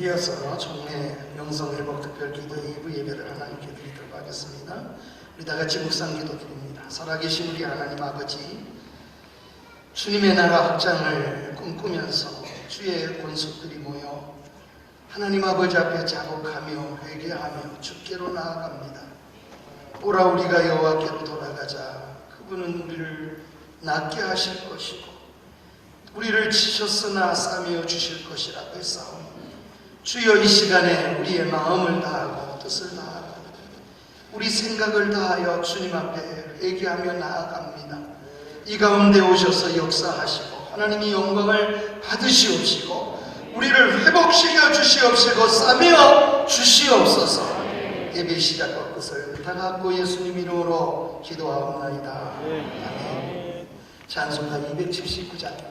이어서 종례 영성회복 특별기도 2부 예배를 하나님께 드리도록 하겠습니다. 우리 다같이 묵상기도 드립니다. 살아계신 우리 하나님 아버지, 주님의 나라 확장을 꿈꾸면서 주의 원수들이 모여 하나님 아버지 앞에 자복하며 회개하며 주께로 나아갑니다. 오라 우리가 여호와께로 돌아가자. 그분은 우리를 낫게 하실 것이고 우리를 치셨으나 싸매어 주실 것이라 했사오니 주여, 이 시간에 우리의 마음을 다하고 뜻을 다하고 우리 생각을 다하여 주님 앞에 회개하며 나아갑니다. 이 가운데 오셔서 역사하시고 하나님이 영광을 받으시옵시고 우리를 회복시켜 주시옵시고 싸매어 주시옵소서. 예배 시작할 것을 다 갖고 예수님 이름으로 기도하옵나이다. 아멘. 찬송가 279장입니다.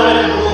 Alleluia.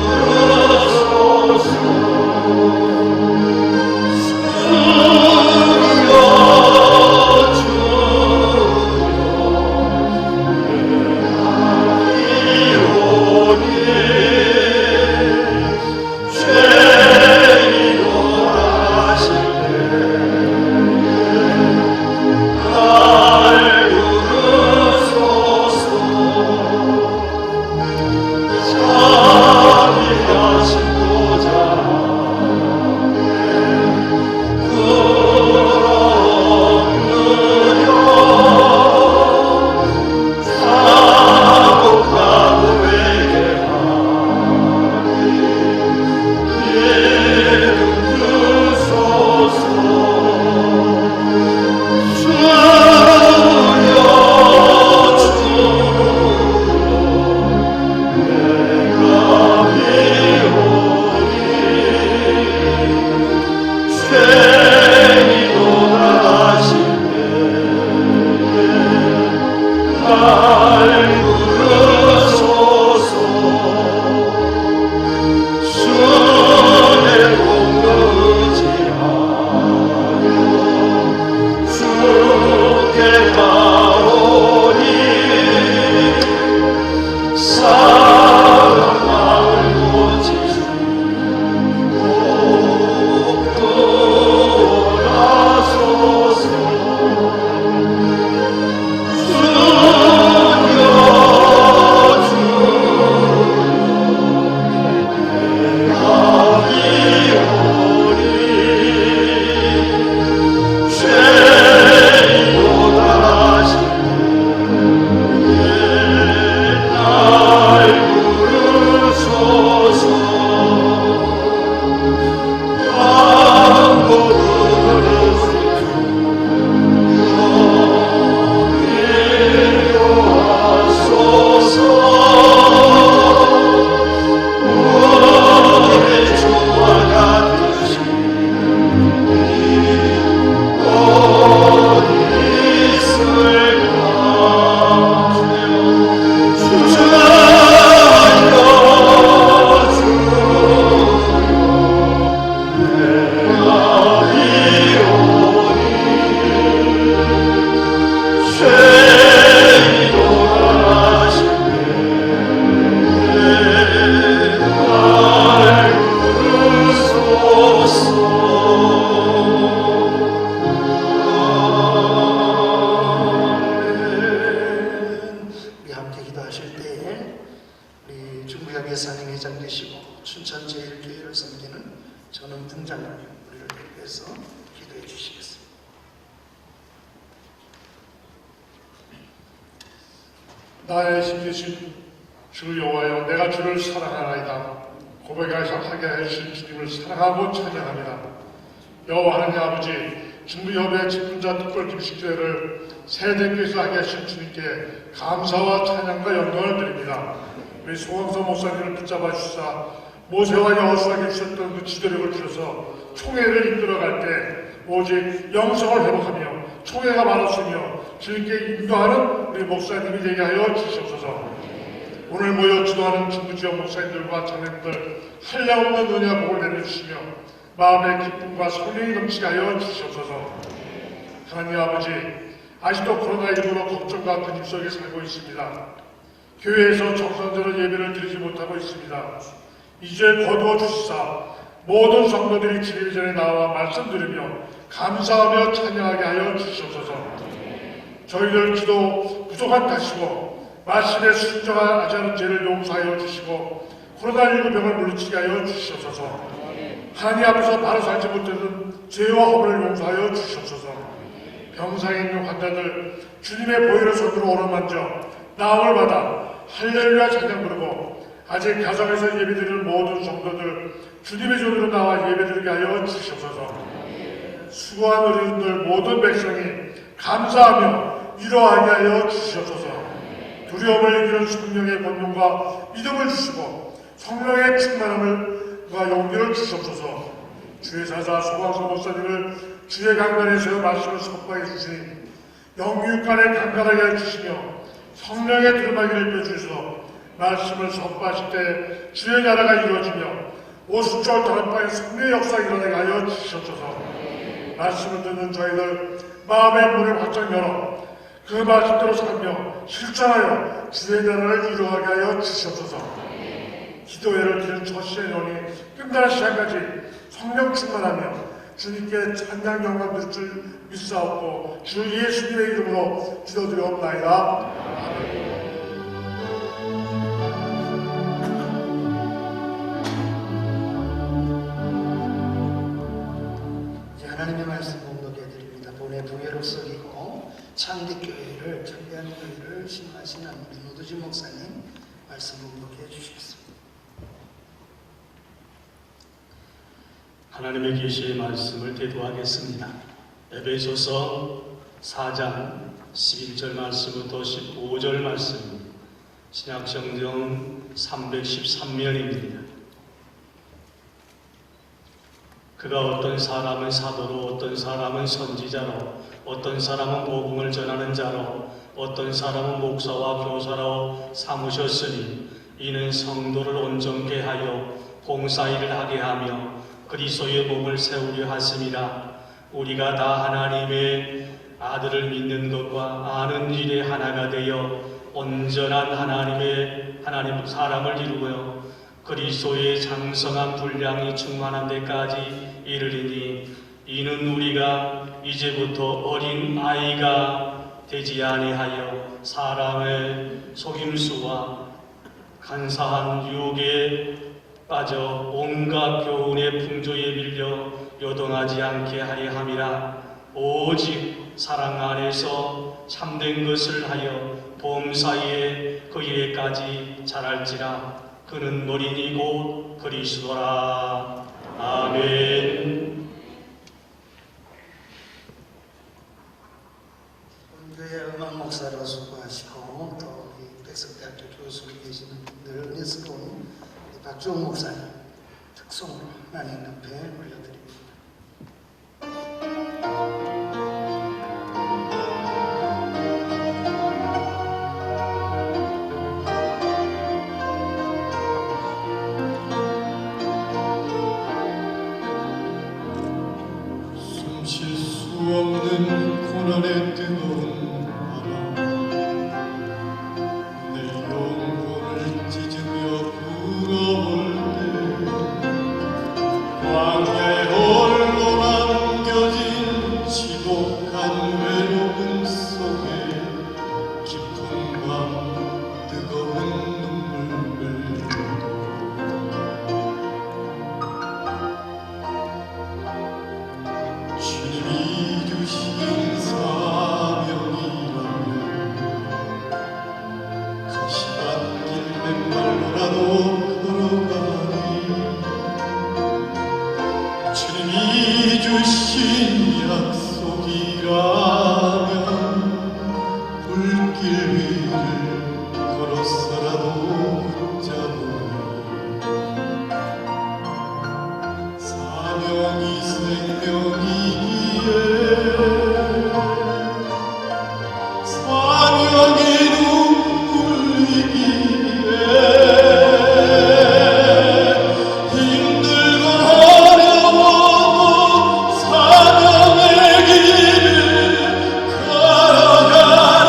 우리 함께 기도하실 때 우리 중부협 예산님 회장 되시고 춘천제일교회를 섬기는 전원등 장로님 우리를 대표해서 기도해 주시겠습니다. 나의 힘이신 주 여호와여, 내가 주를 사랑하나이다. 고백하게 하신 주님을 사랑하고 찬양합니다. 여호와 하나님 아버지, 중부협의 집분자 특별 김식제를 세대교에서 하게 하신 주님께 감사와 찬양과 영광을 드립니다. 우리 송광서 목사님을 붙잡아 주사 모세와 여호수아에게 주셨던 그 지도력을 주셔서 총회를 이끌어갈 때 오직 영성을 회복하며 총회가 많았으며 주님께 인도하는 우리 목사님이 되게 하여 주시옵소서. 오늘 모여 기도하는 중부지역 목사님들과 장로님들 한량없는 은혜와 복을 내려주시며 마음의 기쁨과 성령이 넘치게 하여 주시옵소서. 하나님 아버지, 아직도 코로나19로 걱정과 근심 속에 살고 있습니다. 교회에서 정상적으로 예배를 드리지 못하고 있습니다. 이제 거두어 주시사 모든 성도들이 주일 전에 나와 말씀 들으며 감사하며 찬양하게 하여 주시옵소서. 저희들 기도 부족한 탓이고 말씀에 순종하지 않은 죄를 용서하여 주시고 코로나19 병을 물리치게 하여 주시옵소서. 하나님 앞에서 바로 살지 못하는 죄와 허물을 용서하여 주시옵소서. 병상에 있는 환자들 주님의 보혈의 손으로 오르만져 나음을 받아 할렐루야 찬양 부르고 아직 가정에서 예배드리는 모든 성도들 주님의 손으로 나와 예배드리게 하여 주시옵소서. 수고한 어린이들 모든 백성이 감사하며 위로하게 하여 주시옵소서. 두려움을 이기는 성령의 권능과 믿음을 주시고 성령의 충만함과 용기를 주시옵소서. 주의 사자 소광서 목사님을 주의 강단에서 말씀을 선포해 주시니 영육간에 강건하게 해주시며 성령의 두루마기를 펴주셔서 말씀을 선포하실 때 주의 나라가 이루어지며 오순절 다른방에 성령의 역사가 일어나게 하여 주시옵소서. 말씀을 듣는 저희들 마음의 문을 활짝 열어 그 말씀대로 살며 실천하여 주의 나라를 이루어가게 하여 주시옵소서. 기도회를 드리는 첫 시간이 끝나는 시간까지 성령 충만하며 주님께 찬양 영광 드릴 줄 믿사옵고 주 예수님의 이름으로 기도드리옵나이다. 아멘. 하나님의 말씀 공독해 드립니다. 본의 부회로 썩이고 창립교회를 전대한 교회를 신임하시는 우리 노두지 목사님 말씀 공독해 주시겠습니다. 하나님의 계시의 말씀을 대도하겠습니다. 에베소서 4장 11절 말씀부터 15절 말씀, 신약성경 313면입니다. 그가 어떤 사람은 사도로, 어떤 사람은 선지자로, 어떤 사람은 복음을 전하는 자로, 어떤 사람은 목사와 교사로 삼으셨으니 이는 성도를 온전케 하여 봉사일을 하게 하며 그리스도의 몸을 세우려 하심이라. 우리가 다 하나님의 아들을 믿는 것과 아는 일에 하나가 되어 온전한 하나님 사람을 이루어 그리스도의 장성한 분량이 충만한 데까지 이르리니 이는 우리가 이제부터 어린 아이가 되지 아니하여 사람의 속임수와 간사한 유혹에 빠져 온갖 교훈의 풍조에 밀려 요동하지 않게 하려 함이라. 오직 사랑 안에서 참된 것을 하여 범사에 그 일에까지 자랄지라. 그는 머리니 곧 그리스도라. 아멘. 본교회 음악 목사로 수고하시고 또 우리 백석대학교 교수로 계시는 분들 은혜스러운 박주홍 목사님 특송으로 하나님 앞에 올려드립니다. 숨쉴 수 없는 고난의 뜨거운 바람, 내 영혼을 찢으며 불어올 때 광야에 홀로 남겨진 지독한 외로움 속에 깊은 밤 뜨거운 눈물 흘려 주님이 주신 사명이라면 그 시간 길 맨발로라도 걸어가리 주님이 주신 약속이라면 불길 위를 걸어서라도 붙잡으리 사명이 생명이기에 사명이 눈물이기에 힘들고 어려워도 사명의 길을 걸어가리라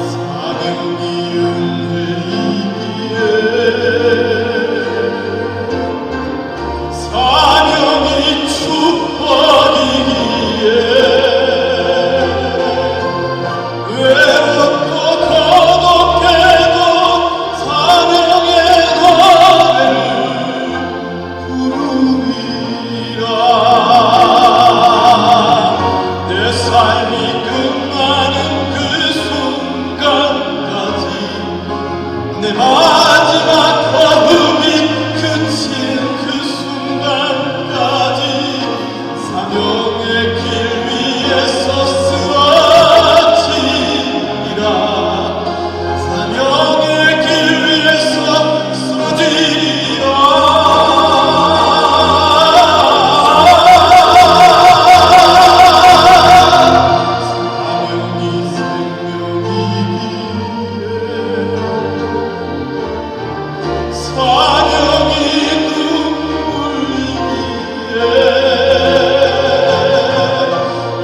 사명이 은혜이기에 사명이 축복이기에 외롭고 고독해도 사명의 노래를 부르리라 내 삶이 끝나는 그 순간까지 내 마지막 호흡이 그친 그 순간까지 사명의 길 위에서 쓰러지리라 사명의 길 위에서 쓰러지리라 사명이 생명이기에 사명이 눈물이기에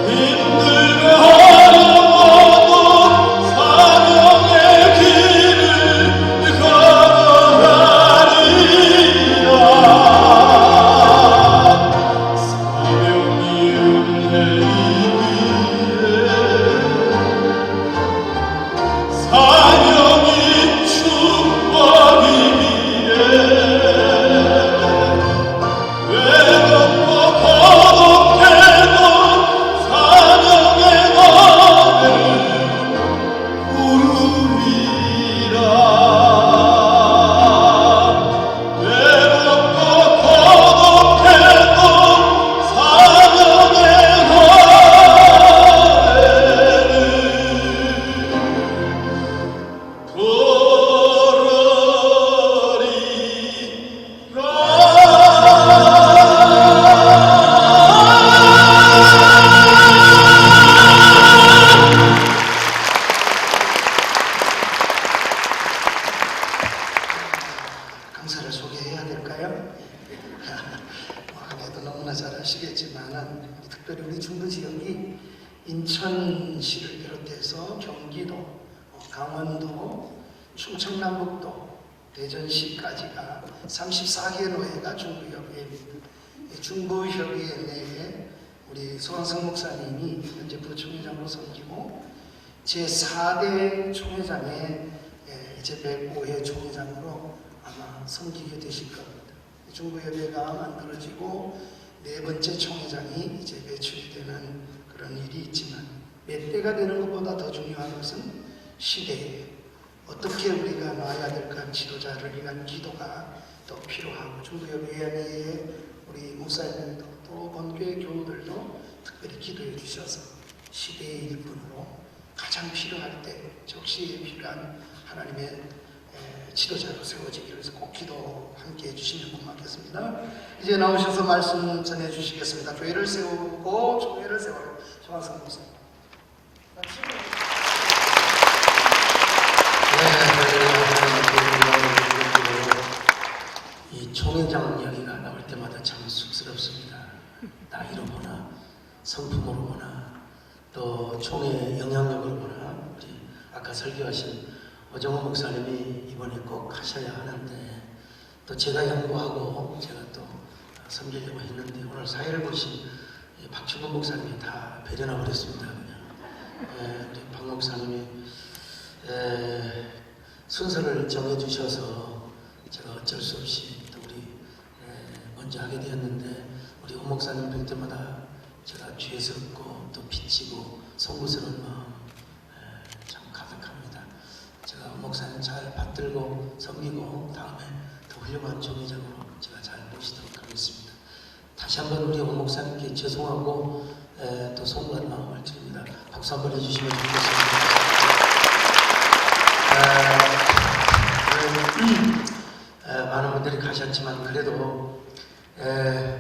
힘들고 어려워도 사명의 길을 걸어가리라 사명이 은혜이기에 사명이 축복이기에 외롭고 고독해도 사명의 노래를 부르리라 외롭고 고독해도 사명의 노래를 강사를 소개해야 될까요? 아무래도 너무나 잘 아시겠지만은 특별히 우리 중부 지역이 인천시를 비롯해서 경기도, 강원도, 충청남북도, 대전시까지가 34개 노회가 중부협의회입니다. 이 중부협의회 내에 우리 소환성 목사님이 현재 부총회장으로 섬기고 제4대 총회장의 이제 105회 총회장으로 아마 섬기게 되실 겁니다. 중부협의회가 만들어지고 네 번째 총회장이 이제 배출이 되는 그런 일이 있지만 몇 대가 되는 것보다 더 중요한 것은 시대에 어떻게 우리가 놔야 될까 지도자를 위한 기도가 더 필요하고 중부협의회 내에 우리 목사님들도 또 본교회 교우들도 특별히 기도해 주셔서 시대의 일꾼으로 가장 필요할 때 적시에 필요한 하나님의 지도자로 세워지기를 위해서 꼭 기도 함께 해주시면 고맙겠습니다. 이제 나오셔서 말씀 전해주시겠습니다. 교회를 세우고 총회를 세워요. 조항성 목사님. 이 총회장 이야기가 나올 때마다 참 쑥스럽습니다. 나이로 보나 성품으로 보나 또 총회 영향력을 보나 우리 아까 설교하신 오정호 목사님이 이번에 꼭 하셔야 하는데 또 제가 양보하고 제가 또 섬기려고 했는데 오늘 사회를 보신 박충근 목사님이 다 배려나 버렸습니다. 그냥 우리 박 목사님이 순서를 정해주셔서 제가 어쩔 수 없이 또 우리 먼저 하게 되었는데 우리 오 목사님 뵐 때마다 제가 죄스럽고 또 빚지고 송구스러운 마음 참 가득합니다. 제가 오 목사님 잘 받들고 섬기고 다음에 더 훌륭한 종회장으로 제가 잘 모시도록 하겠습니다. 다시 한번 우리 오 목사님께 죄송하고 또 송구한 마음을 드립니다. 박수 한번 해주시면 좋겠습니다. 많은 분들이 가셨지만 그래도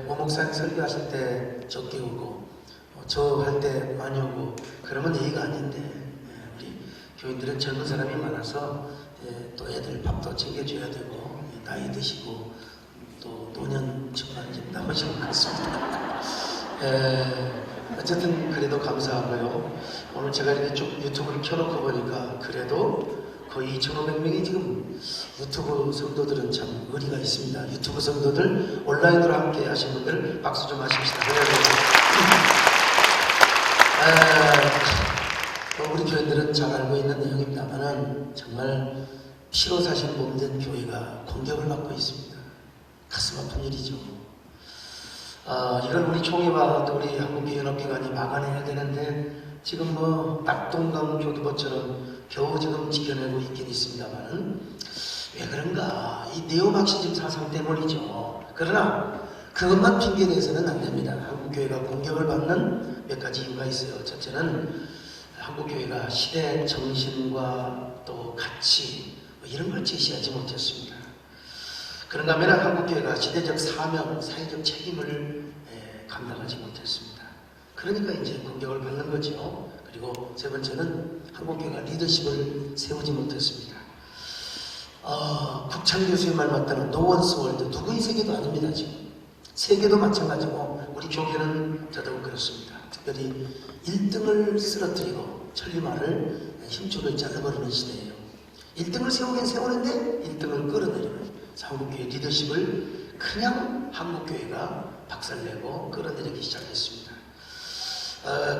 오 목사님 설교하실 때 적게 오고 저 할 때 많이 오고 그러면 예의가 아닌데 우리 교인들은 젊은 사람이 많아서 또 애들 밥도 챙겨줘야 되고 나이 드시고 또 노년 중반 좀 남으신 것 같습니다. 어쨌든 그래도 감사하고요. 오늘 제가 이렇게 쭉 유튜브를 켜놓고 보니까 그래도 거의 2,500명이 지금 유튜브 성도들은 참 의리가 있습니다. 유튜브 성도들 온라인으로 함께 하신 분들 박수 좀 하십시다. 우리 교인들은 잘 알고 있는 내용입니다만은 정말 피로 사신 몸된 교회가 공격을 받고 있습니다. 가슴 아픈 일이죠. 이걸 우리 총회와 또 우리 한국교연합기관이 막아내야 되는데 지금 뭐 낙동강 교두보처럼 겨우 지금 지켜내고 있긴 있습니다만은 왜 그런가? 이 네오마르크시즘 사상 때문이죠. 그러나 그것만 핑계 대서는 안 됩니다. 한국교회가 공격을 받는 몇 가지 이유가 있어요. 첫째는 한국교회가 시대 정신과 또 가치 뭐 이런 걸 제시하지 못했습니다. 그런가 하면 한국교회가 시대적 사명, 사회적 책임을 감당하지 못했습니다. 그러니까 이제 공격을 받는 거죠. 그리고 세 번째는 한국교회가 리더십을 세우지 못했습니다. 국창 교수의 말 맞다는 노원스 월드, 누구의 세계도 아닙니다. 지금 세계도 마찬가지고 우리 교회는 더더욱 그렇습니다. 특별히 1등을 쓰러뜨리고 천리마를 힘줄을 잘라버리는 시대예요. 1등을 세우긴 세우는데 1등을 끌어내리는 한국교회 리더십을 그냥 한국교회가 박살내고 끌어내리기 시작했습니다.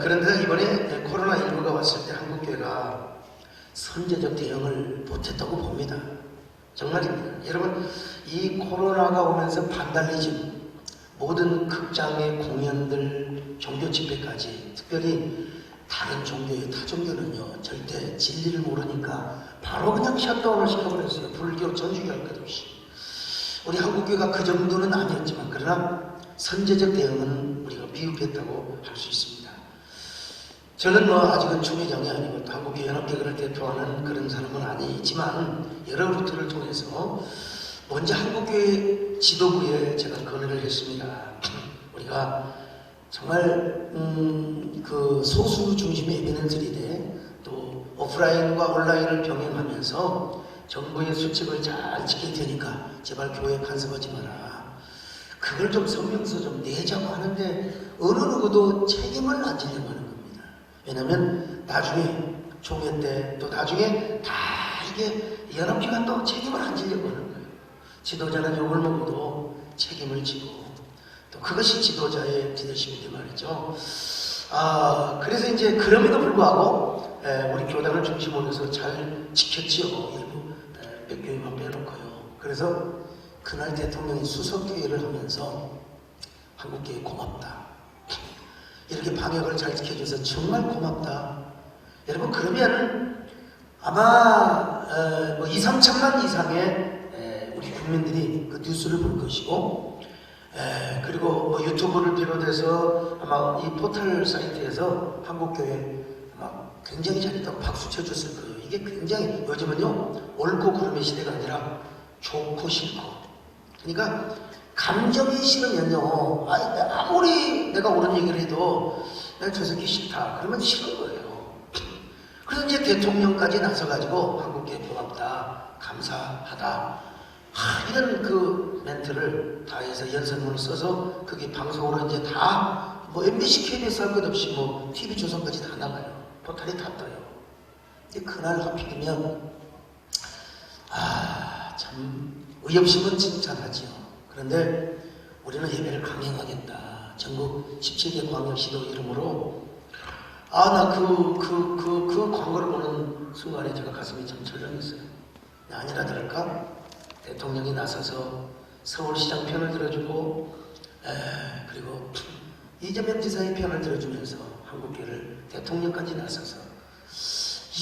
그런데 이번에 코로나19가 왔을 때 한국교회가 선제적 대응을 못했다고 봅니다. 정말입니다. 여러분, 이 코로나가 오면서 반달리즘, 모든 극장의 공연들, 종교 집회까지, 특별히 다른 종교의 타 종교는요, 절대 진리를 모르니까 바로 그냥 셧다운을 시켜버렸어요. 불교 전주교 할 것 없이. 우리 한국교회가 그 정도는 아니었지만, 그러나 선제적 대응은 우리가 미흡했다고 할 수 있습니다. 저는 뭐 아직은 총회장이 아니고 또 한국교회 연합회를 대표하는 그런 사람은 아니지만 여러 루트를 통해서 먼저 한국교회 지도부에 제가 건의를 했습니다. 우리가 정말 그 소수 중심의 에비던스리데 또 오프라인과 온라인을 병행하면서 정부의 수칙을 잘 지킬 테니까 제발 교회에 간섭하지 마라. 그걸 좀 성명서 좀 내자고 하는데 어느 누구도 책임을 안 지려고 하는 겁니다. 왜냐면 나중에 총회 때 또 나중에 다 이게 연합회가 또 책임을 안 지려고 하는 거예요. 지도자는 욕을 먹어도 책임을 지고 또 그것이 지도자의 리더십인데 말이죠. 그래서 이제 그럼에도 불구하고 우리 교단을 중심으로 해서 잘 지켰지요. 일부 백교회만 빼놓고요. 그래서 그날 대통령이 수석기회를 하면서 한국교회 고맙다. 이렇게 방역을 잘 지켜줘서 정말 고맙다. 여러분, 그러면 아마 2, 3천만 이상의 우리 국민들이 그 뉴스를 볼 것이고, 그리고 뭐 유튜브를 비롯해서 아마 이 포털 사이트에서 한국교회 아마 굉장히 잘했다고 박수 쳐줬을 거예요. 이게 굉장히 요즘은요, 옳고 그름의 시대가 아니라 좋고 싫고. 그러니까 감정이 싫으면요, 아무리 내가 옳은 얘기를 해도 내가 저 새끼 싫다 그러면 싫은 거예요. 그래서 이제 대통령까지 나서가지고 한국교회 고맙다, 감사하다, 이런 그 멘트를 다 해서 연설문을 써서 그게 방송으로 이제 다 뭐 MBC, KBS 할 것 없이 뭐 TV조선까지 다 나가요. 포털이 다 떠요. 근데 그날 하필이면 참 의협심은 칭찬하지요. 그런데 우리는 예배를 강행하겠다. 전국 17개 광역시도 이름으로 나 그 광고를 보는 순간에 제가 가슴이 참 철렁했어요. 아니라 다를까 대통령이 나서서 서울시장 편을 들어주고 그리고 이재명 지사의 편을 들어주면서 한국교회를 대통령까지 나서서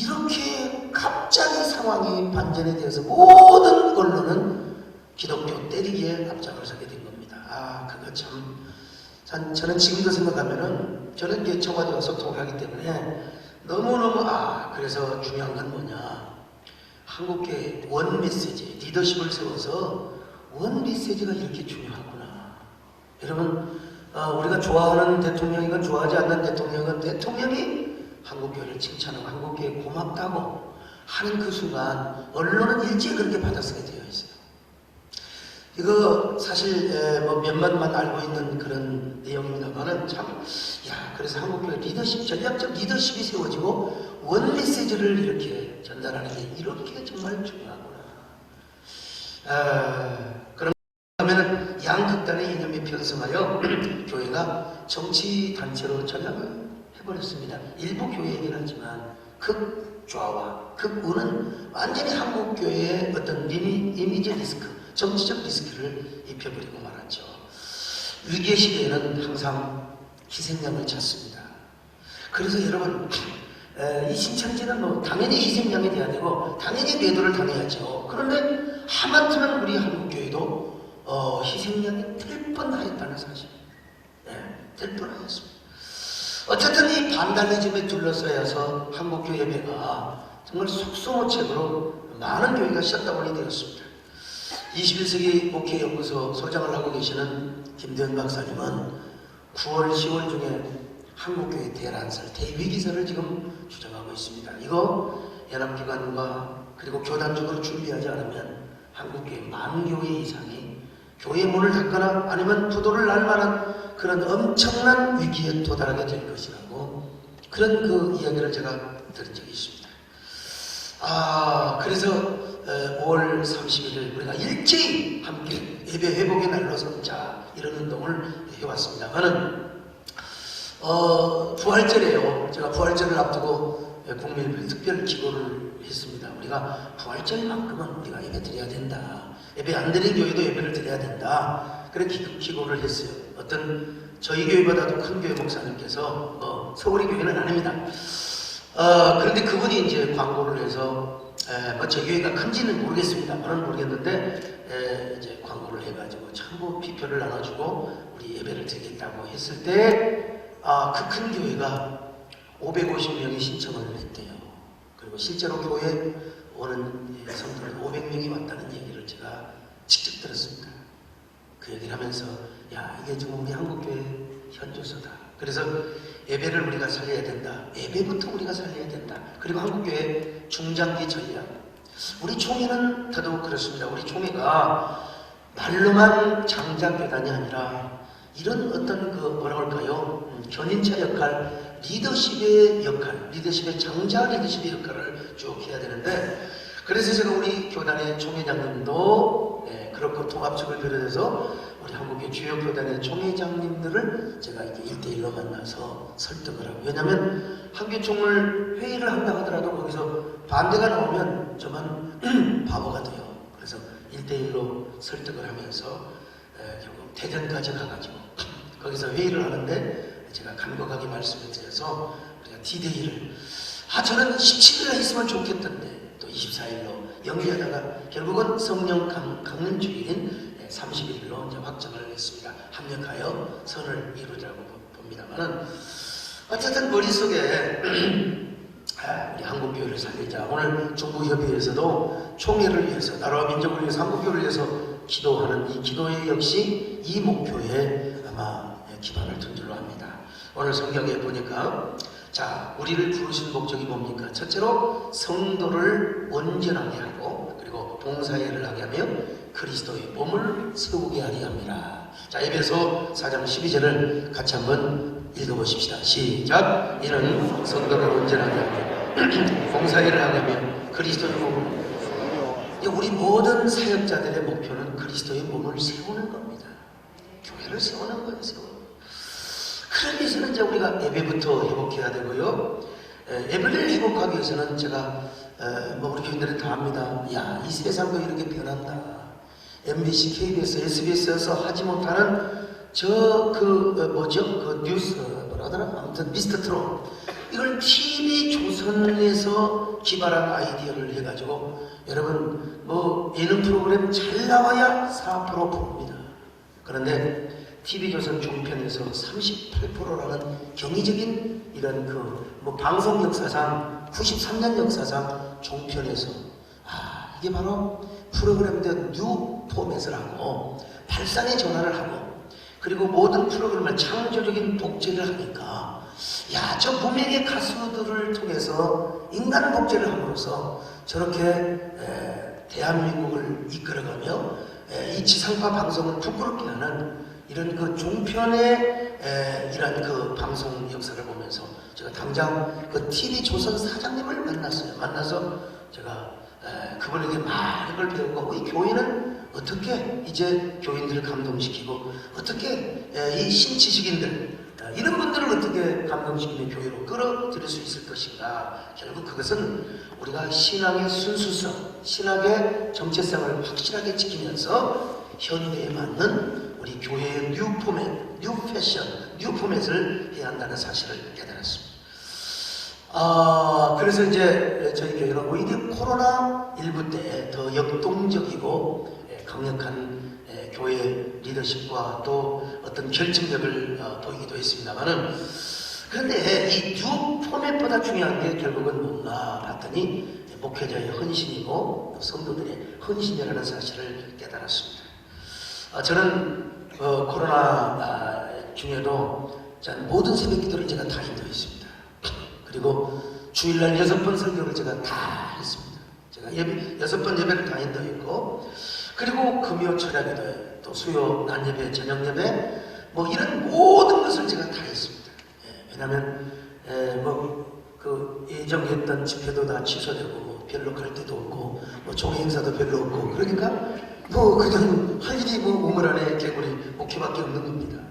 이렇게 갑자기 상황이 반전이 되어서 모든 언론은 기독교 때리기에 앞장을 서게 된 겁니다. 그거 저는 지금도 생각하면은 저는 이제 청와대와 소통하기 때문에 너무너무 그래서 중요한 건 뭐냐, 한국교회 원 메시지 리더십을 세워서 원 메시지가 이렇게 중요하구나. 여러분 우리가 좋아하는 대통령이건 좋아하지 않는 대통령이건 대통령이 한국교회를 칭찬하고 한국교회 고맙다고 하는 그 순간 언론은 일제히 그렇게 받아쓰게 되어 있어요. 이거 사실 몇몇만 알고 있는 그런 내용입니다만은 그래서 한국교회 리더십, 전략적 리더십이 세워지고 원 메시지를 이렇게 전달하는 게 이렇게 정말 중요하구나. 그러면은 양극단의 이념이 편성하여 교회가 정치 단체로 전락을 해버렸습니다. 일부 교회이긴 하지만 극좌와 극우는 완전히 한국교회의 어떤 이미지 리스크, 정치적 리스크를 입혀버리고 말았죠. 위기의 시대에는 항상 희생양을 찾습니다. 그래서 여러분 이 신천지는 당연히 희생양이 돼야 되고 당연히 매도를 당해야죠. 그런데 하마터면 우리 한국교회도 희생양이 될 뻔하였다는 사실, 될 뻔하였습니다. 어쨌든 이 반달리즘에 둘러싸여서 한국교회 예배가 정말 속수무책으로 많은 교회가 셧다운이 되었습니다. 21세기 목회연구소 소장을 하고 계시는 김대현 박사님은 9월, 10월 중에 한국교회 대란설, 대위기설을 지금 주장하고 있습니다. 이거 연합기관과 그리고 교단적으로 준비하지 않으면 한국교회 10,000교회 이상이 교회 문을 닫거나 아니면 부도를 날 만한 그런 엄청난 위기에 도달하게 될 것이라고 그런 그 이야기를 제가 들은 적이 있습니다. 그래서 5월 31일 우리가 일제히 함께 예배 회복의 날로 삼자 이런 운동을 해왔습니다만은 부활절이에요. 제가 부활절을 앞두고 국민을 특별 기도를 했습니다. 우리가 부활절만큼은 우리가 예배 드려야 된다. 예배 안 드린 교회도 예배를 드려야 된다. 그렇게 기도를 했어요. 어떤 저희 교회보다도 큰 교회 목사님께서 서울의 교회는 아닙니다. 그런데 그분이 이제 광고를 해서 저희 교회가 큰지는 모르겠습니다만은 모르겠는데 이제 광고를 해가지고 전부 비표를 나눠주고 우리 예배를 드리겠다고 했을 때 그 큰 교회가 550명이 신청을 했대요. 그리고 실제로 교회에 오는 성도는 500명이 왔다는 얘기를 제가 직접 들었습니다. 그 얘기를 하면서 이게 지금 우리 한국교회 현주소다. 그래서 예배를 우리가 살려야 된다. 예배부터 우리가 살려야 된다. 그리고 한국교회 중장기 전략. 우리 총회는 더더욱 그렇습니다. 우리 총회가 말로만 장자교단이 아니라 이런 어떤 뭐라고 할까요? 견인차 역할, 리더십의 역할, 리더십의 장자 리더십의 역할을 쭉 해야 되는데 그래서 제가 우리 교단의 총회장님도 그렇고 통합측을 비롯해서 우리 한국의 주요 교단의 총회장님들을 제가 이렇게 1대1로 만나서 설득을 하고 왜냐하면 한교총을 회의를 한다 하더라도 거기서 반대가 나오면 저만 바보가 돼요. 그래서 1대1로 설득을 하면서 결국 대전까지 가가지고 거기서 회의를 하는데 제가 간곡하게 말씀을 드려서 우리가 D-Day를 저는 17일에 했으면 좋겠던데 또 24일로 연기하다가 결국은 성령 강림 주일인 31일로 이제 확정을 했습니다. 합력하여 선을 이루자고 봅니다만은 어쨌든 머릿속에 우리 한국교회를 살리자. 오늘 중부협의회에서도 총회를 위해서 나라와 민족을 위해서 한국교회를 위해서 기도하는 이 기도회 역시 이 목표에 아마 기반을 둔 줄로 합니다. 오늘 성경에 보니까 우리를 부르신 목적이 뭡니까? 첫째로 성도를 온전하게 하고 그리고 봉사일을 하게 하며 그리스도의 몸을 세우게 하려 합니다. 에베소 4장 12절을 같이 한번 읽어보십시다. 시작! 이는 성도를 온전하게 하며 봉사일을 하게 하며 그리스도의 몸을 우리 모든 사역자들의 목표는 그리스도의 몸을 세우는 겁니다. 교회를 세우는 거예요. 그러기 위해서는 이제 우리가 예배부터 회복해야 되고요. 예배를 회복하기 위해서는 제가 우리 교인들은 다 합니다. 야, 이 세상도 이렇게 변한다. MBC, KBS, SBS에서 하지 못하는 그 뉴스 뭐라 하더라? 아무튼 미스터 트롯 이걸 TV조선에서 기발한 아이디어를 해가지고 여러분 예능 프로그램 잘 나와야 4% 프로입니다. 그런데 TV조선 종편에서 38%라는 경이적인 이런 방송 역사상 93년 역사상 종편에서 이게 바로 프로그램들 뉴 포맷을 하고 발상의 전환을 하고 그리고 모든 프로그램을 창조적인 독재를 하니까 저 무명의 가수들을 통해서 인간 독재를 함으로써 저렇게 대한민국을 이끌어가며 이 지상파 방송을 부끄럽게 하는 이런 그 종편의 이런 그 방송 역사를 보면서 제가 당장 그 TV조선 사장님을 만났어요. 만나서 제가 그분에게 많은 걸 배우고 이 교회는 어떻게 이제 교인들을 감동시키고 어떻게 이 신지식인들 이런 분들을 어떻게 감동시키며 교회로 끌어들일 수 있을 것인가. 결국 그것은 우리가 신앙의 순수성, 신학의 정체성을 확실하게 지키면서 현대에 맞는 우리 교회의 뉴 포맷, 뉴 패션, 뉴 포맷을 해야 한다는 사실을 깨달았습니다. 그래서 이제 저희 교회는 오히려 코로나19 때 더 역동적이고 강력한 교회 리더십과 또 어떤 결정력을 보이기도 했습니다만은 그런데 이 뉴 포맷보다 중요한 게 결국은 뭔가 봤더니 목회자의 헌신이고 성도들의 헌신이라는 사실을 깨달았습니다. 저는 코로나 중에도 모든 새벽 기도를 제가 다 인도했습니다. 그리고 주일날 6번 설교를 제가 다 했습니다. 제가 6번 예배를 다 인도했고 그리고 금요 철야 기도회 또 수요 낮 예배 저녁 예배 이런 모든 것을 제가 다 했습니다. 왜냐하면 그 예정했던 집회도 다 취소되고 별로 갈 데도 없고 종회 행사도 별로 없고 그러니까 그냥 할 일이 우물 안에 개구리 목회밖에 없는 겁니다.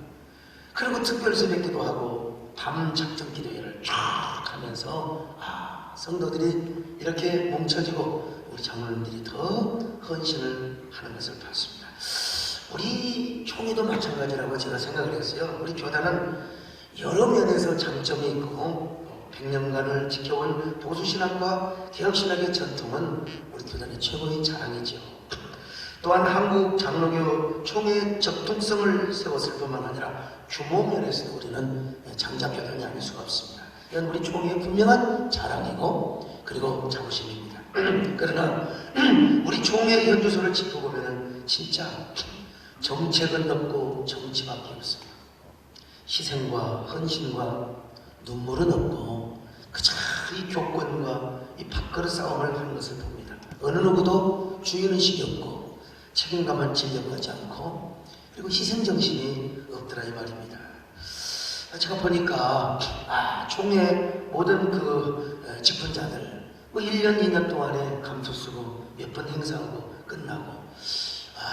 그리고 특별 새벽기도 하고 밤 작정 기도회를 쫙 하면서 성도들이 이렇게 뭉쳐지고 우리 장로님들이 더 헌신을 하는 것을 봤습니다. 우리 총회도 마찬가지라고 제가 생각을 했어요. 우리 교단은 여러 면에서 장점이 있고 100년간을 지켜온 보수신학과 개혁신학의 전통은 우리 교단의 최고의 자랑이죠. 또한 한국 장로교 총회 적동성을 세웠을 뿐만 아니라 규모 면에서도 우리는 장자교단이 아닐 수가 없습니다. 이건 우리 총회의 분명한 자랑이고 그리고 자부심입니다. 그러나 우리 총회 연주소를 짚어보면 진짜 정책은 없고 정치밖에 없어요. 희생과 헌신과 눈물은 없고 그저 이 교권과 이 밥그릇 싸움을 하는 것을 봅니다. 어느 누구도 주인의식이 없고 책임감을 지려하지 않고 그리고 희생정신이 없더라 이 말입니다. 제가 보니까 총회 모든 그 직분자들 1년 2년 동안에 감투 쓰고 몇 번 행사하고 끝나고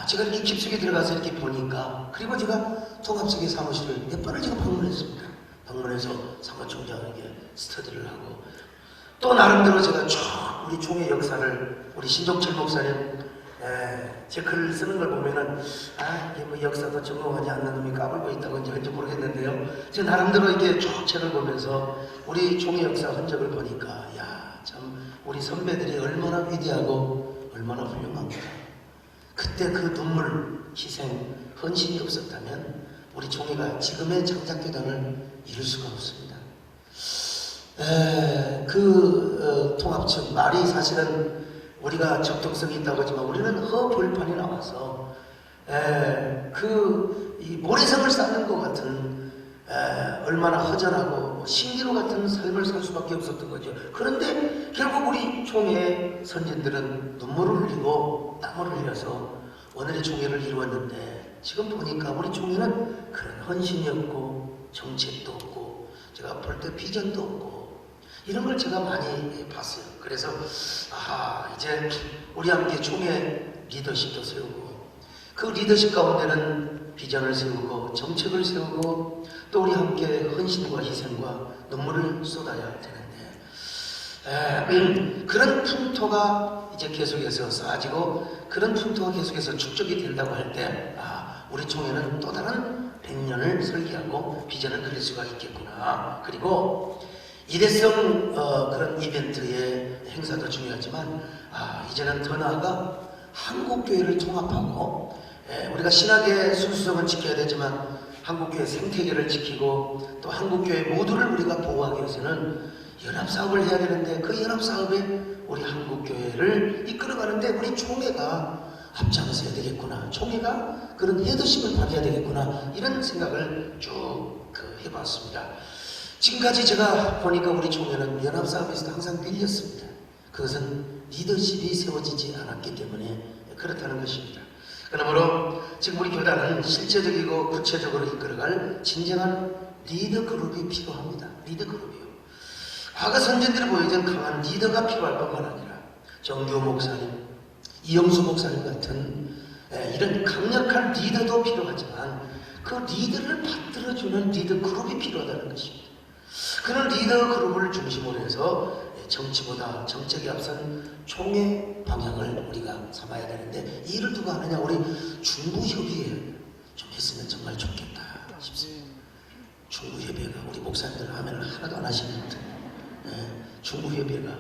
제가 이렇게 깊숙이 들어가서 이렇게 보니까 그리고 제가 통합세계 사무실을 몇 번을 제가 방문했습니다. 방문해서 사무총장에게 스터디를 하고 또 나름대로 제가 쭉 우리 총회 역사를 우리 신종철 목사님 제 글을 쓰는 걸 보면은 이게 역사도 전공하지 않는 놈이 까불고 있다고 이제 모르겠는데요. 제 나름대로 이렇게 쭉 책을 보면서 우리 총회 역사 흔적을 보니까 참 우리 선배들이 얼마나 위대하고 얼마나 훌륭한가. 그때 그 눈물, 희생, 헌신이 없었다면 우리 총회가 지금의 장작교단을 이룰 수가 없습니다. 통합측 말이 사실은 우리가 적동성이 있다고 하지만 우리는 허벌판이 나와서 이 모래성을 쌓는 것 같은 얼마나 허전하고 신기루 같은 삶을 살 수밖에 없었던 거죠. 그런데 결국 우리 총회 선진들은 눈물을 흘리고 땀을 흘려서 오늘의 총회를 이루었는데 지금 보니까 우리 총회는 그런 헌신이 없고 정책도 없고 제가 볼 때 비전도 없고 이런 걸 제가 많이 봤어요. 그래서 이제 우리 함께 총회 리더십도 세우고 그 리더십 가운데는 비전을 세우고 정책을 세우고 또 우리 함께 헌신과 희생과 눈물을 쏟아야 되는데 그런 풍토가 이제 계속해서 쌓아지고 그런 풍토가 계속해서 축적이 된다고 할 때 우리 총회는 또 다른 100년을 설계하고 비전을 그릴 수가 있겠구나. 그리고 일회성 그런 이벤트의 행사도 중요하지만 이제는 더 나아가 한국교회를 통합하고 우리가 신학의 순수성은 지켜야 되지만 한국교회 생태계를 지키고 또 한국교회 모두를 우리가 보호하기 위해서는 연합사업을 해야 되는데 그 연합사업에 우리 한국교회를 이끌어가는데 우리 총회가 앞장서야 되겠구나. 총회가 그런 헤더십을 발휘해야 되겠구나. 이런 생각을 쭉 해봤습니다. 지금까지 제가 보니까 우리 총회는 연합사업에서 항상 밀렸습니다. 그것은 리더십이 세워지지 않았기 때문에 그렇다는 것입니다. 그러므로 지금 우리 교단은 실제적이고 구체적으로 이끌어갈 진정한 리더 그룹이 필요합니다. 리더 그룹이요. 과거 선진들이 보여준 강한 리더가 필요할 뿐만 아니라 정교 목사님, 이영수 목사님 같은 이런 강력한 리더도 필요하지만 그 리더를 받들어주는 리더 그룹이 필요하다는 것입니다. 그런 리더 그룹을 중심으로 해서 정치보다 정책에 앞선 총회 방향을 우리가 삼아야 되는데 이 일을 누가 하느냐? 우리 중부협의회 좀 했으면 정말 좋겠다 싶습니다. 중부협의회가 우리 목사님들 하면 하나도 안 하시는데 중부협의회가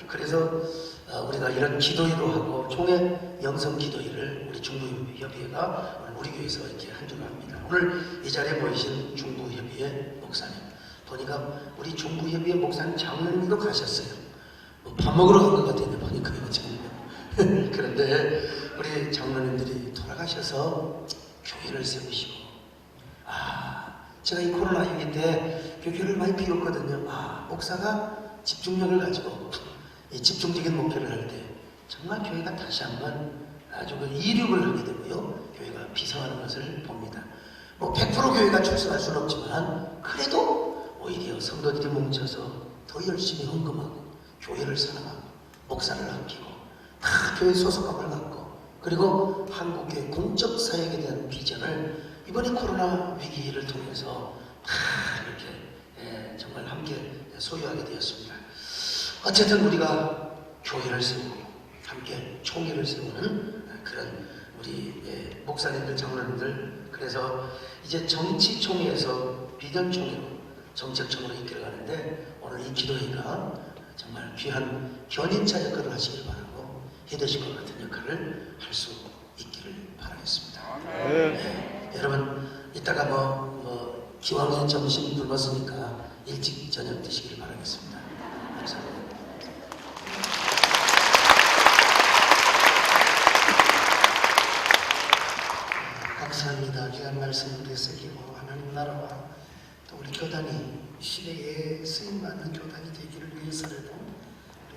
그래서 우리가 이런 기도회도 하고 총회 영성 기도회를 우리 중부협의회가 오늘 우리 교회에서 이렇게 한 주로 합니다. 오늘 이 자리에 모이신 중부협의회 목사님 보니까 우리 중부협의회 목사님 장로님도 가셨어요. 밥 먹으러 간 것 같은데 보니까요 지금. 그런데 우리 장로님들이 돌아가셔서 교회를 세우시고 제가 이 코로나 위기 때 교회를 많이 비웠거든요. 목사가 집중력을 가지고 이 집중적인 목표를 할 때 정말 교회가 다시 한번 아주 이륙을 하게 되고요. 교회가 비상하는 것을 봅니다. 100% 교회가 출석할 수는 없지만 그래도 오히려 성도들이 뭉쳐서 더 열심히 헌금하고 교회를 사랑하고 목사를 아끼고 다 교회 소속감을 갖고 그리고 한국의 공적 사역에 대한 비전을 이번에 코로나 위기를 통해서 다 이렇게 정말 함께 소유하게 되었습니다. 어쨌든 우리가 교회를 세우고 함께 총회를 세우는 그런 우리 목사님들, 장로님들 그래서 이제 정치총회에서 비전총회로 정책총회로 이끌어가는데 오늘 이 기도회가 정말 귀한 견인차 역할을 하시길 바라고 헤드십과 같은 역할을 할 수 있기를 바라겠습니다. 여러분 이따가 기왕에 점심 굶었으니까 일찍 저녁 드시기를 바라겠습니다. 감사합니다. 감사합니다. 귀한 말씀 우리에 새기고 하나님 나라와 또 우리 교단이 시대에 쓰임받는 교단이 되기를 위해서라도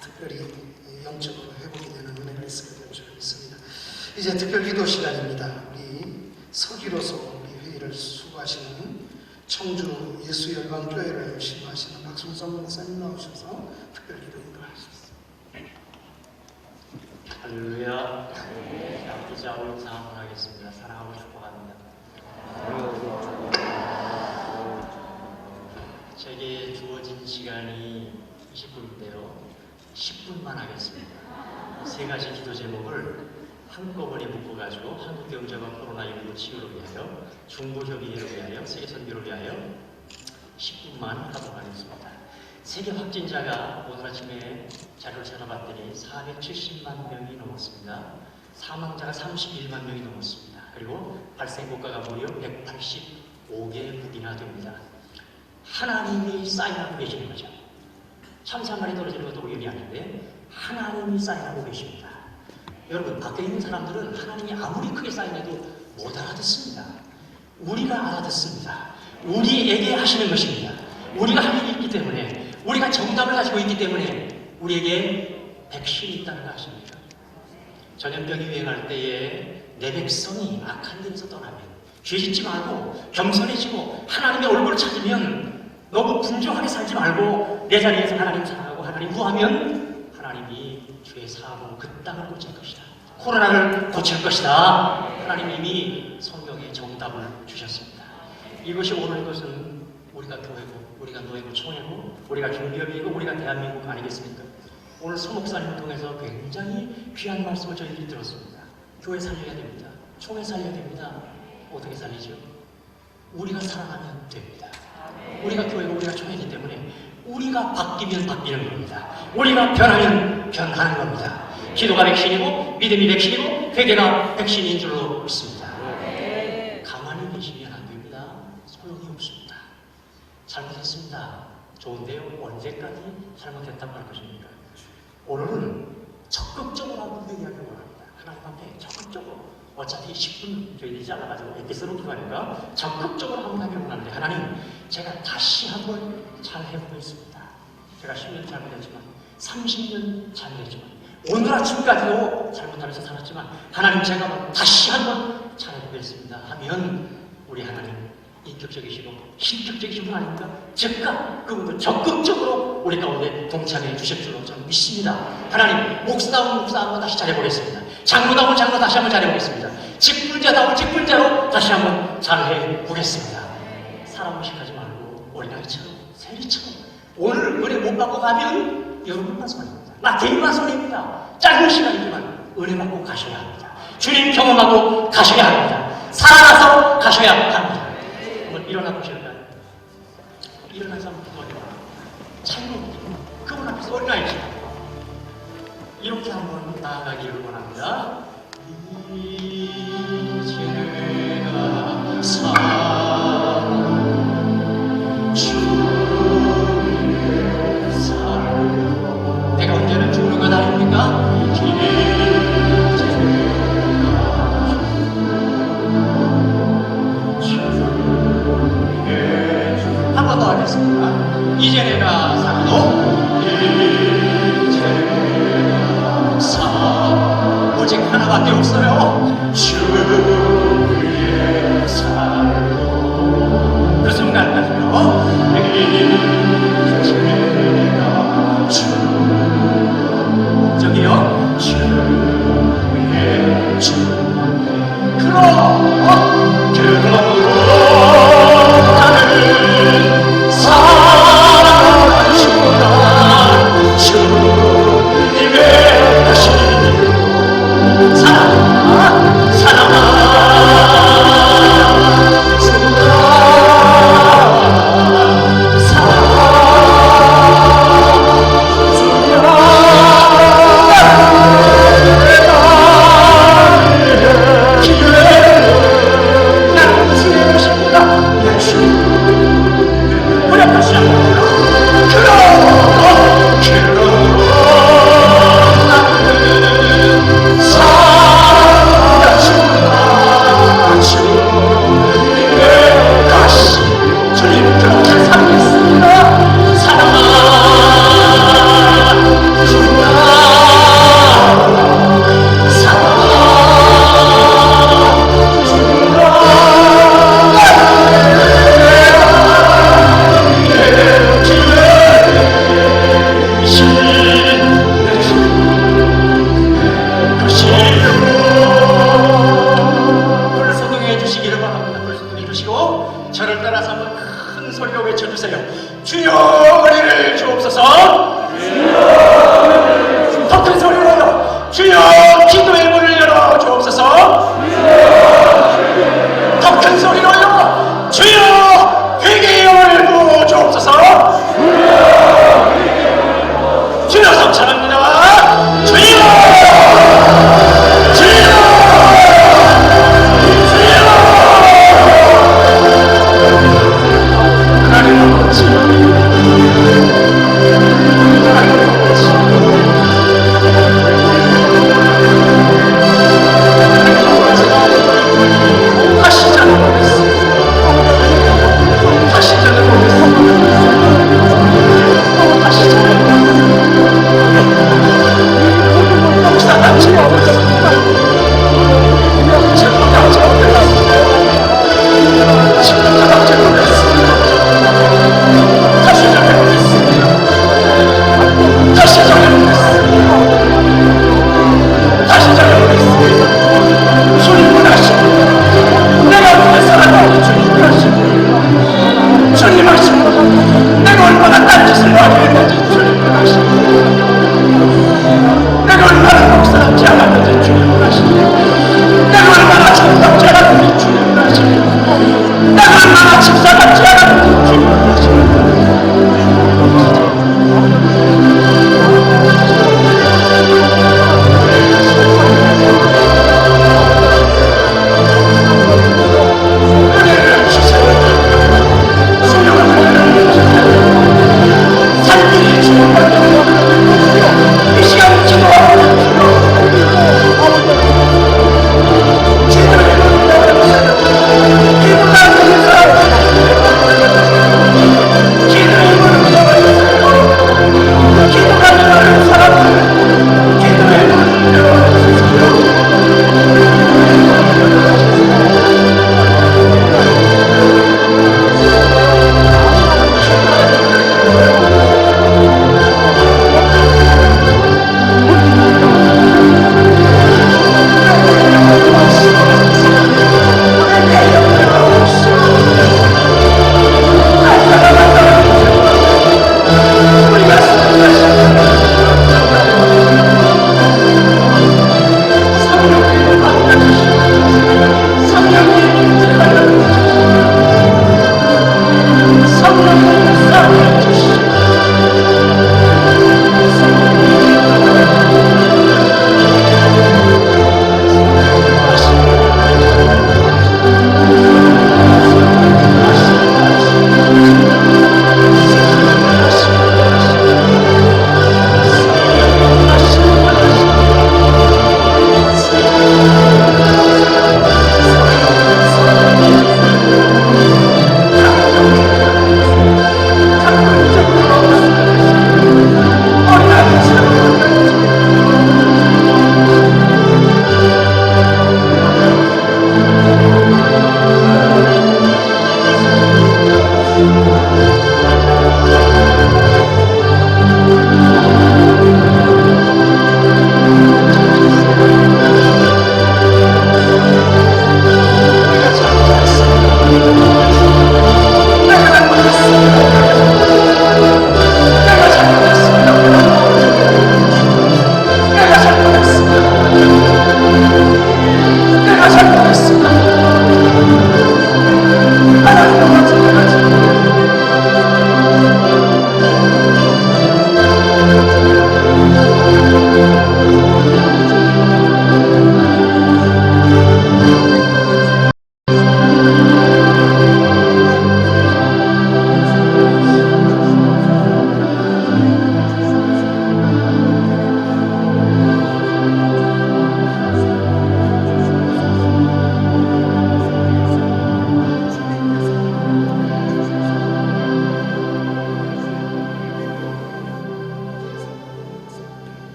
특별히 영적으로 회복이 되는 은혜가 있어야 될 줄 믿습니다. 이제 특별 기도 시간입니다. 우리 서기로서 우리 회의를 수고하시는 청주 예수열방교회를 신고하시는 박순선 목사님 나오셔서 특별 기도 인도하셨습니다. 할렐루야. 아버지 아버지 사함을 하겠습니다. 사랑하고 축복합니다. 제게 주어진 시간이 20분인데요. 10분만 하겠습니다. 세 가지 기도 제목을 한꺼번에 묶어가지고 한국경제와 코로나19 치유를 위하여, 중부협의회를 위하여, 세계선교를 위하여 10분만 하도록 하겠습니다. 세계 확진자가 오늘 아침에 자료를 찾아봤더니 470만 명이 넘었습니다. 사망자가 31만 명이 넘었습니다. 그리고 발생국가가 무려 185개국이나 됩니다. 하나님이 사인하고 계시는 거죠. 참새 한 마리 떨어지는 것도 우연이 아닌데 하나님이 사인하고 계십니다. 여러분, 밖에 있는 사람들은 하나님이 아무리 크게 사인해도 못 알아듣습니다. 우리가 알아듣습니다. 우리에게 하시는 것입니다. 우리가 할 일이 있기 때문에, 우리가 정답을 가지고 있기 때문에 우리에게 백신이 있다는 거 아십니까? 전염병이 유행할 때에 내 백성이 악한 데에서 떠나면, 죄짓지 말고 겸손해지고 하나님의 얼굴을 찾으면 너무 분주하게 살지 말고 내 자리에서 하나님 사랑하고 하나님 구하면 하나님이 죄 사하고 그 땅을 고칠 것이다. 코로나를 고칠 것이다. 하나님 이미 성경에 정답을 주셨습니다. 이것이 오늘 것은 우리가 교회고 우리가 노예고 총회고 우리가 중기업이고 우리가 대한민국 아니겠습니까? 오늘 서 목사님을 통해서 굉장히 귀한 말씀을 저희들이 들었습니다. 교회 살려야 됩니다. 총회 살려야 됩니다. 어떻게 살리죠? 우리가 사랑하면 됩니다. 우리가 교회고 우리가 총회이기 때문에 우리가 바뀌면 바뀌는 겁니다. 우리가 변하면 변하는 겁니다. 기도가 백신이고 믿음이 백신이고 회개가 백신인 줄로 믿습니다. 가만히 계시면 안 됩니다. 소용이 없습니다. 잘못했습니다. 좋은데요. 언제까지 잘못했다고 할 것입니까? 오늘은 적극적으로 한번 회개하기 원합니다. 하나님 앞에 적극적으로. 어차피 10분 저희들이 잘라가지고 에피소드 기도하니까 적극적으로 한번 하기 원하는데 하나님 제가 다시 한번 잘 해보겠습니다. 제가 10년 잘못했지만 30년 잘못했지만 오늘 아침까지도 잘못하면서 살았지만 하나님 제가 다시 한번 잘해보겠습니다 하면 우리 하나님 인격적이시고 신격적이신 분 아닙니까? 즉각 그분도 적극적으로 우리 가운데 동참해 주실 줄로 저는 믿습니다. 하나님 목사다운 목사하고 다시 잘해보겠습니다. 장로다운 장로 다시 한번 잘해보겠습니다. 직분자다운 직분자로 다시 한번 잘해보겠습니다. 사람 의식하지 말고 어린아이처럼 세리처럼 오늘 은혜 못 받고 가면 여러분만 손해입니다. 나 개인만 손해입니다. 짧은 시간이지만 은혜 받고 가셔야 합니다. 주님 경험하고 가셔야 합니다. 살아나서 가셔야 합니다. 한번 일어나 보실까요? 일어나서 한번 기도하기로 차이는 그분 앞에서 어린아이처럼 이렇게 한번 나아가기를 원합니다. 이제가 사랑 주의 사랑 내가 언제는 죽는 것 아닙니까? 한 번 더 하겠습니다. 이제 내가 살아도 오직 하나밖에 없어요. 주의 사랑 그 순간까지요. 저기요. 주의 주 그러므로 나는 사랑하시구나. 주님의 다시 사랑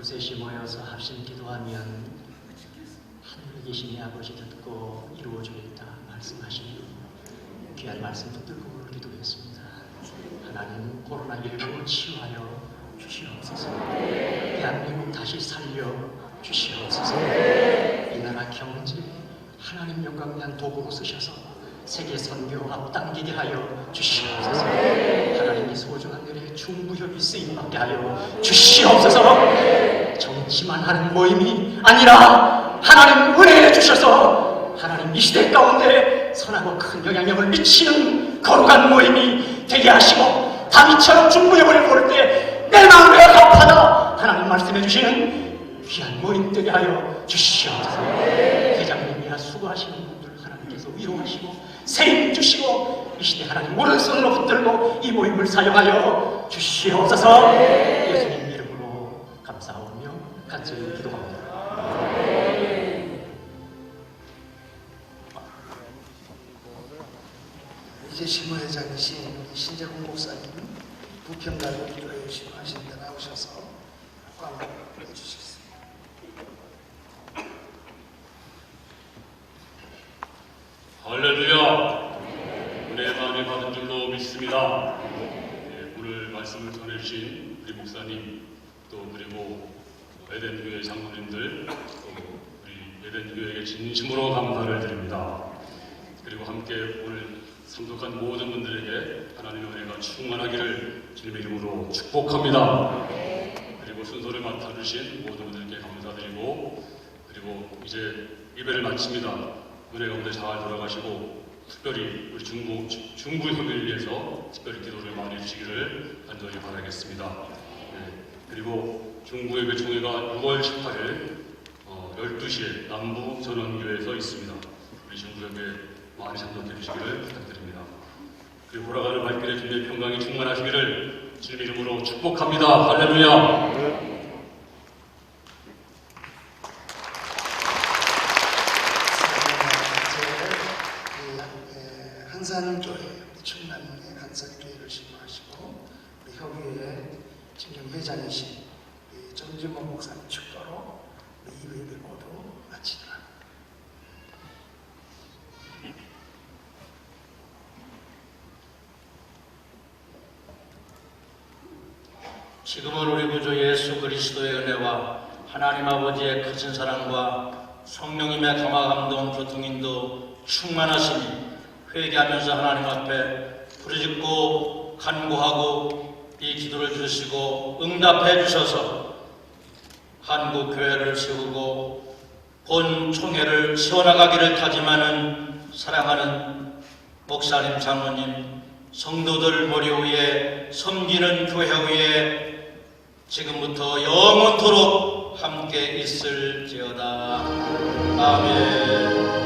두셋이 모여서 합심 기도하면 하늘에 계신 내 아버지 듣고 이루어주겠다 말씀하시니 귀한 말씀 붙들고 오늘 기도했습니다. 하나님 코로나19 치유하여 주시옵소서. 대한민국 다시 살려 주시옵소서. 이 나라 경제 하나님 영광 위한 도구로 쓰셔서 세계 선교 앞당기게 하여 주시옵소서. 하나님의 소중한 일에 중부협이 쓰임받게 하여 주시옵소서. 정치만 하는 모임이 아니라 하나님 은혜해 주셔서 하나님 이 시대 가운데 선하고 큰 영향력을 미치는 거룩한 모임이 되게 하시고 다윗처럼 중부협을 볼 때 내 마음이 아파다 하나님 말씀해 주시는 귀한 모임 되게 하여 주시옵소서. 회장님이야 수고하시는 분들 하나님께서 위로하시고 세임 주시고 이 시대 하나님 오른손으로 붙들고 이 모임을 사용하여 주시옵소서. 예수님 이름으로 감사하며 간절히 기도합니다. 이제 심의회장이신 신재공 목사님 부평가를 기도해 주시고 하시는데 나오셔서 광고를 해주시겠습니다. 할렐루야! 은혜 많이 받은 줄로 믿습니다. 오늘 말씀을 전해주신 우리 목사님 또 그리고 에덴교회 장로님들 또 우리 에덴교회에게 진심으로 감사를 드립니다. 그리고 함께 오늘 참석한 모든 분들에게 하나님의 은혜가 충만하기를 주님의 이름으로 축복합니다. 그리고 순서를 맡아주신 모든 분들께 감사드리고 그리고 이제 예배를 마칩니다. 은혜 가운데 잘 돌아가시고 특별히 우리 중부 협의를 위해서 특별히 기도를 많이 해주시기를 간절히 바라겠습니다. 그리고 중부 예배 총회가 6월 18일 12시에 남부 전원교회에서 있습니다. 우리 중부 예배 많이 참석해 주시기를 부탁드립니다. 그리고 돌아가는 발길에 주님의 평강이 충만하시기를 주님 이름으로 축복합니다. 할렐루야. 한산교회, 충남의 한산교회를 신고하시고 우리 협의회 지금 회장이신 우리 정진모 목사님 축도로 우리 2부 예배 모두 마치도록 합니다. 지금은 우리 구주 예수 그리스도의 은혜와 하나님 아버지의 크신 사랑과 성령님의 감화감동 교통인도 충만하시니 회개하면서 하나님 앞에 부르짖고 간구하고 이 기도를 주시고 응답해 주셔서 한국 교회를 세우고 본 총회를 세워나가기를 다짐하는 사랑하는 목사님, 장로님, 성도들 머리 위에 섬기는 교회 위에 지금부터 영원토록 함께 있을지어다. 아멘.